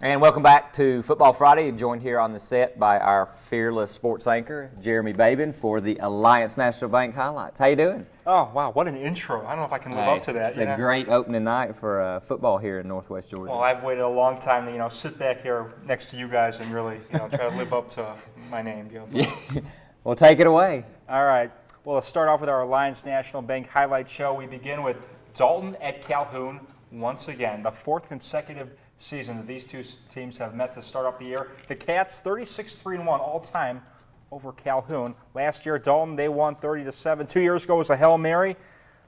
And welcome back to Football Friday, joined here on the set by our fearless sports anchor, Jeremy Babin, for the Alliance National Bank highlights. How you doing? Oh, wow, what an intro. I don't know if I can live up to that. It's a great opening night for football here in Northwest Georgia. Well, I've waited a long time to, sit back here next to you guys and really, try to live up to my name. Yeah. Well, take it away. All right. Well, let's start off with our Alliance National Bank highlight show. We begin with Dalton at Calhoun once again, the fourth consecutive season that these two teams have met to start off the year. The Cats 36-3-1 all time over Calhoun. Last year, Dalton, they won 30-7. 2 years ago was a Hail Mary.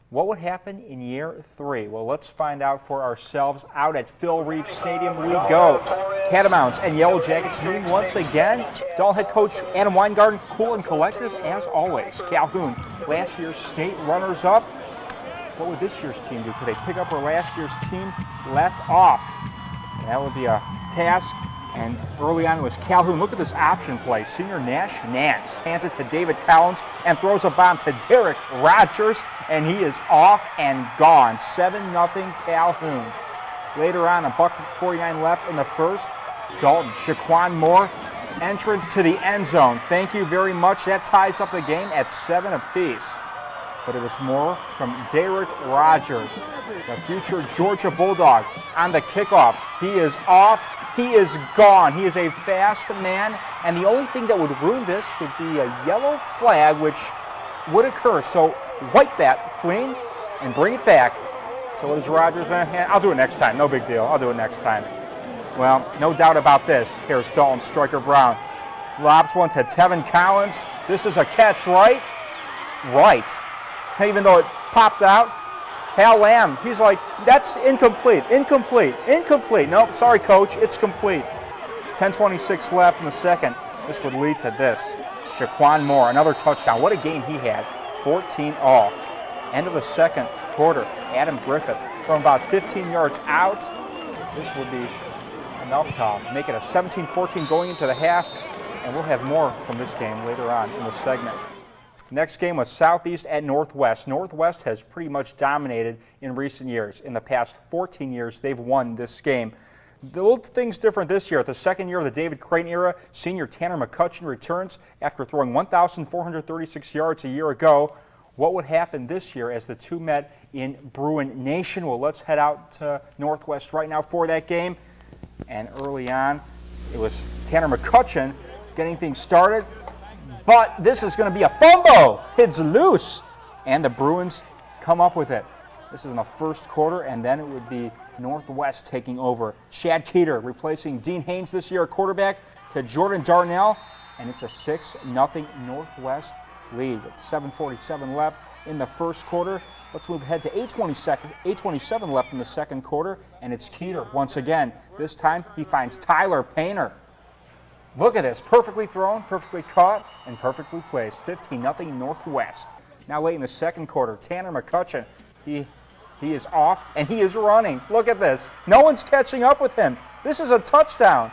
What would happen in year 3? Well, let's find out for ourselves. Out at Phil Reeve Stadium we go. Catamounts and Yellow Jackets meeting once again. Dalton head coach Adam Weingarten, cool and collective as always. Calhoun, last year's state runners-up. What would this year's team do? Could they pick up where last year's team left off? And that would be a task. And early on it was Calhoun. Look at this option play. Senior Nash Nance hands it to David Collins and throws a bomb to Derek Rogers, and he is off and gone. 7-0 Calhoun. Later on, $1:49 left in the first. Dalton, Shaquan Moore, entrance to the end zone. Thank you very much. That ties up the game at 7 apiece. But it was more from Derek Rogers, the future Georgia Bulldog, on the kickoff. He is off. He is gone. He is a fast man, and the only thing that would ruin this would be a yellow flag, which would occur. So wipe that clean and bring it back. So what is Rogers? I'll do it next time. No big deal. I'll do it next time. Well, no doubt about this. Here's Dalton Striker Brown. Lobs one to Tevin Collins. This is a catch, right? Right. Even though it popped out. Hal Lamb, he's like, that's incomplete. Nope, sorry, coach, it's complete. 10:26 left in the second. This would lead to this. Shaquan Moore, another touchdown. What a game he had. 14-all. End of the second quarter. Adam Griffith from about 15 yards out. This would be enough to make it a 17-14 going into the half. And we'll have more from this game later on in the segment. Next game was Southeast at Northwest. Northwest has pretty much dominated in recent years. In the past 14 years, they've won this game. The little thing's different this year. The second year of the David Creighton era, senior Tanner McCutcheon returns after throwing 1,436 yards a year ago. What would happen this year as the two met in Bruin Nation? Well, let's head out to Northwest right now for that game. And early on, it was Tanner McCutcheon getting things started. But this is going to be a fumble. It's loose. And the Bruins come up with it. This is in the first quarter, and then it would be Northwest taking over. Chad Teeter replacing Dean Haynes this year, quarterback, to Jordan Darnell. And it's a 6-0 Northwest lead with 7:47 left in the first quarter. Let's move ahead to 8:27 left in the second quarter. And it's Teeter once again. This time he finds Tyler Painter. Look at this, perfectly thrown, perfectly caught, and perfectly placed. 15-0 Northwest. Now late in the second quarter, Tanner McCutcheon, he is off, and he is running. Look at this. No one's catching up with him. This is a touchdown.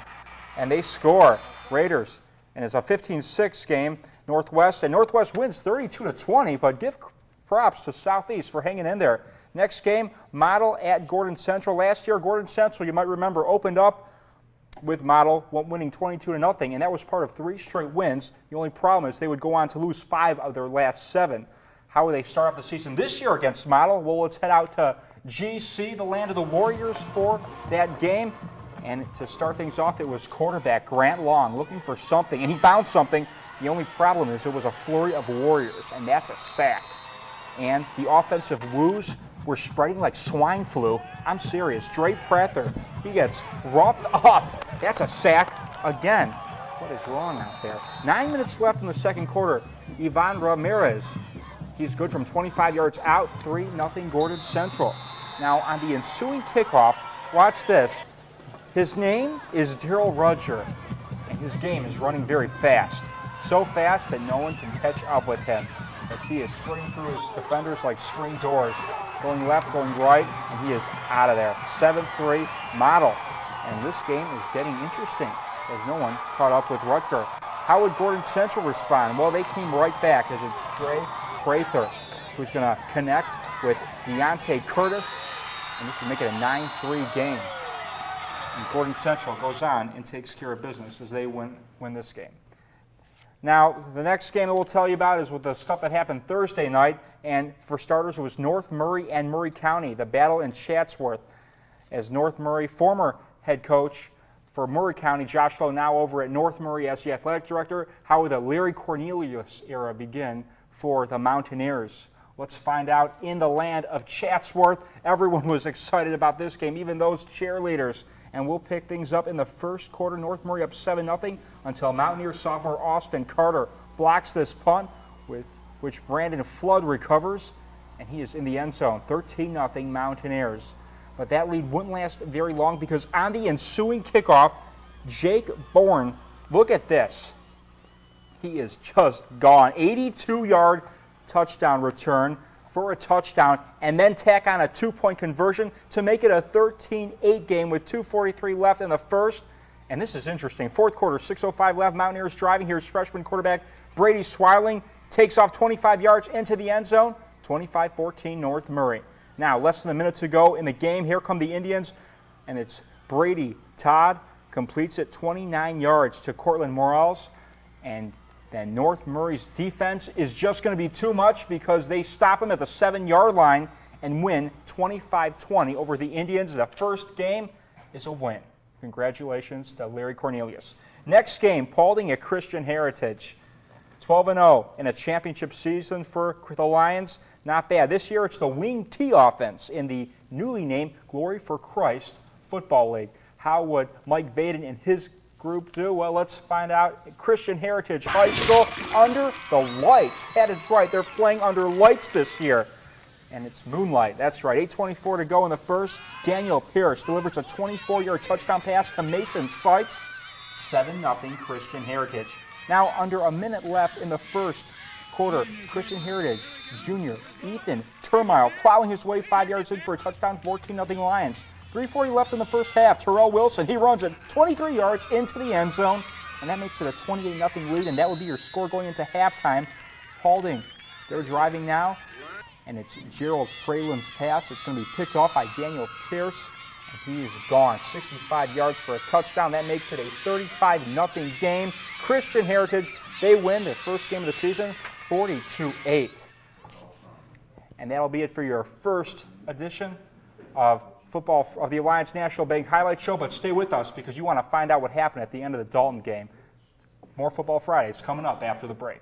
And they score. Raiders. And it's a 15-6 game, Northwest. And Northwest wins 32-20, but give props to Southeast for hanging in there. Next game, Model at Gordon Central. Last year, Gordon Central, you might remember, opened up with Model winning 22-0, and that was part of 3 straight wins. The only problem is they would go on to lose 5 of their last 7. How will they start off the season this year against Model? Well, let's head out to GC, the land of the Warriors, for that game. And to start things off, it was quarterback Grant Long looking for something, and he found something. The only problem is it was a flurry of Warriors, and that's a sack. And the offensive woos were spreading like swine flu. I'm serious. Dre Prather, he gets roughed up. That's a sack again. What is wrong out there? 9 minutes left in the second quarter. Ivan Ramirez, he's good from 25 yards out. 3-0 Gordon Central. Now on the ensuing kickoff, watch this. His name is Daryl Rudger, and his game is running very fast. So fast that no one can catch up with him, as he is sprinting through his defenders like screen doors, going left, going right, and he is out of there. 7-3 Model. And this game is getting interesting as no one caught up with Rutger. How would Gordon Central respond? Well, they came right back as it's Dre Prather who's going to connect with Deontay Curtis, and this will make it a 9-3 game. And Gordon Central goes on and takes care of business as they win this game. Now, the next game that we'll tell you about is with the stuff that happened Thursday night, and for starters, it was North Murray and Murray County, the battle in Chatsworth, as North Murray, former head coach for Murray County, Josh Lowe, now over at North Murray as the athletic director. How would the Larry Cornelius era begin for the Mountaineers? Let's find out in the land of Chatsworth. Everyone was excited about this game, even those cheerleaders. And we'll pick things up in the first quarter. North Murray up 7-0 until Mountaineer sophomore Austin Carter blocks this punt, with which Brandon Flood recovers, and he is in the end zone. 13-0 Mountaineers. But that lead wouldn't last very long because on the ensuing kickoff, Jake Bourne, look at this. He is just gone. 82-yard touchdown return for a touchdown, and then tack on a 2-point conversion to make it a 13-8 game with 2:43 left in the first. And this is interesting. Fourth quarter, 6:05 left. Mountaineers driving. Here's freshman quarterback Brady Swiling. Takes off 25 yards into the end zone. 25-14 North Murray. Now, less than a minute to go in the game. Here come the Indians, and it's Brady Todd. Completes it 29 yards to Cortland Morales. And then North Murray's defense is just going to be too much because they stop him at the 7-yard line and win 25-20 over the Indians. The first game is a win. Congratulations to Larry Cornelius. Next game, Paulding at Christian Heritage. 12-0 in a championship season for the Lions. Not bad. This year it's the Wing T offense in the newly named Glory for Christ Football League. How would Mike Baden and his group do? Well, let's find out. Christian Heritage High School under the lights. That is right. They're playing under lights this year. And it's moonlight. That's right. 8:24 to go in the first. Daniel Pierce delivers a 24-yard touchdown pass to Mason Sykes. 7-0 Christian Heritage. Now, under a minute left in the first quarter, Christian Heritage junior Ethan Turmile plowing his way 5 yards in for a touchdown. 14-0 Lions. 3:40 left in the first half. Terrell Wilson, he runs it 23 yards into the end zone, and that makes it a 28-0 lead, and that would be your score going into halftime. Paulding, they're driving now, and it's Gerald Freyland's pass. It's going to be picked off by Daniel Pierce, and he is gone. 65 yards for a touchdown. That makes it a 35-0 game. Christian Heritage, they win their first game of the season, 42-8. And that'll be it for your first edition of the Alliance National Bank Highlight Show, but stay with us because you want to find out what happened at the end of the Dalton game. More Football Fridays coming up after the break.